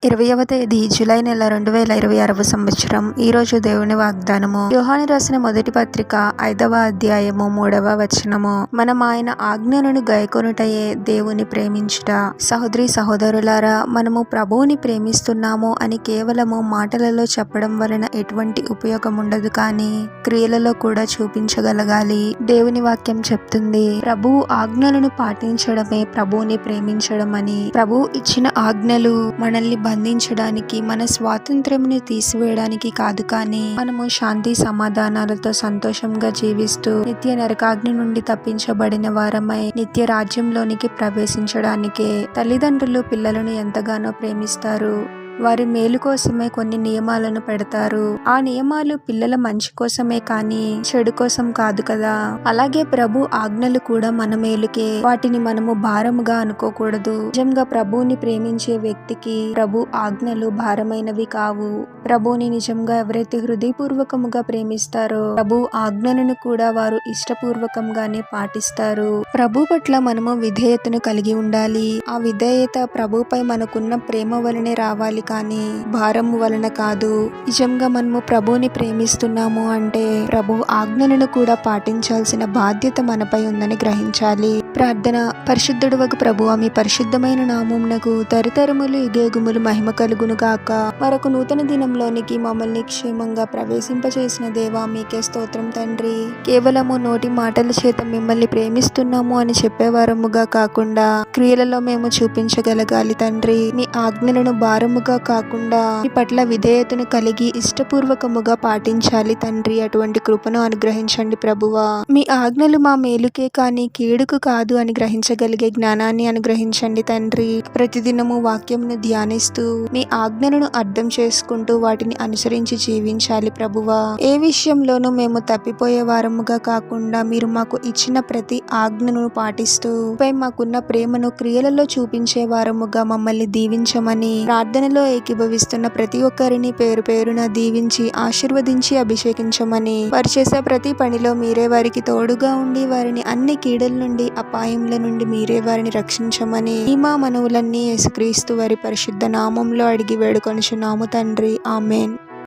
20వ తేదీ జూలై నెల 2026వ సంవత్సరం. ఈరోజు దేవుని వాగ్దానము. యోహాను రాసిన మొదటి పత్రిక 5వ అధ్యాయము 3వ వచనము. మనం ఆయన ఆజ్ఞలను గైకొనుటయే దేవుని ప్రేమించుట. సహోదరి సహోదరులారా, మనము ప్రభువుని ప్రేమిస్తున్నాము అని కేవలము మాటలలో చెప్పడం వలన ఎటువంటి ఉపయోగం ఉండదు, కానీ క్రియలలో కూడా చూపించగలగాలి. దేవుని వాక్యం చెప్తుంది, ప్రభువు ఆజ్ఞలను పాటించడమే ప్రభువుని ప్రేమించడం అని. ప్రభువు ఇచ్చిన ఆజ్ఞలు మనల్ని బంధించడానికి, మన స్వాతంత్ర్యమును తీసివేయడానికి కాదు, కానీ మనము శాంతి సమాధానాలతో సంతోషంగా జీవిస్తూ నిత్య నరకాగ్ని నుండి తప్పించబడిన వారమై నిత్య రాజ్యంలోనికి ప్రవేశించడానికే. తల్లిదండ్రులు పిల్లలను ఎంతగానో ప్రేమిస్తారు. వారి మేలు కోసమే కొన్ని నియమాలను పెడతారు. ఆ నియమాలు పిల్లల మంచి కోసమే, కానీ చెడు కోసం కాదు కదా. అలాగే ప్రభు ఆజ్ఞలు కూడా మన మేలుకే. వాటిని మనము భారముగా అనుకోకూడదు. నిజంగా ప్రభువుని ప్రేమించే వ్యక్తికి ప్రభు ఆజ్ఞలు భారమైనవి కావు. ప్రభువుని నిజంగా ఎవరైతే హృదయపూర్వకముగా ప్రేమిస్తారో ప్రభు ఆజ్ఞలను కూడా వారు ఇష్టపూర్వకంగానే పాటిస్తారు. ప్రభు పట్ల మనము విధేయతను కలిగి ఉండాలి. ఆ విధేయత ప్రభుపై మనకున్న ప్రేమ వలనే రావాలి, కానీ భారము వలన కాదు. నిజంగా మనము ప్రభువుని ప్రేమిస్తున్నాము అంటే ప్రభు ఆజ్ఞలను కూడా పాటించాల్సిన బాధ్యత మనపై ఉందని గ్రహించాలి. ప్రార్థన. పరిశుద్ధుడవగు ప్రభువా, మీ పరిశుద్ధమైన నామమునకు తరతరములు యుగయుగములు మహిమ కలుగును గాక. మరొక నూతన దినంలోనికి మమ్మల్ని క్షేమంగా ప్రవేశింపచేసిన దేవా, మీకే స్తోత్రం తండ్రి. కేవలము నోటి మాటల చేత మిమ్మల్ని ప్రేమిస్తున్నాము అని చెప్పేవారముగా కాకుండా క్రియలలో మేము చూపించగలగాలి తండ్రి. మీ ఆజ్ఞలను భారముగా కాకుండా మీ పట్ల విధేయతను కలిగి ఇష్టపూర్వకముగా పాటించాలి తండ్రి. అటువంటి కృపను అనుగ్రహించండి ప్రభువా. మీ ఆజ్ఞలు మా మేలుకే కానీ కీడుకు కాదు అని గ్రహించగలిగే జ్ఞానాన్ని అనుగ్రహించండి తండ్రి. ప్రతిదినము వాక్యమును ధ్యానిస్తూ మీ ఆజ్ఞలను అర్థం చేసుకుంటూ వాటిని అనుసరించి జీవించాలి ప్రభువా. ఏ విషయంలోనూ మేము తప్పిపోయే వారముగా కాకుండా మీరు మాకు ఇచ్చిన ప్రతి ఆజ్ఞను పాటిస్తూ పై మాకున్న ప్రేమను క్రియలలో చూపించే వారముగా మమ్మల్ని దీవించమని ప్రార్థనలో ఏకీభవిస్తున్న ప్రతి ఒక్కరిని పేరు పేరున దీవించి ఆశీర్వదించి అభిషేకించమని, వారు చేసే ప్రతి పనిలో మీరే వారికి తోడుగా ఉండి వారిని అన్ని కీడుల నుండి అపాయముల నుండి మీరే వారిని రక్షించమని ఈ మా మనవులన్నీ యేసుక్రీస్తు వారి పరిశుద్ధ నామంలో అడిగి వేడుకొనుచున్నాము తండ్రి. ఆమేన్.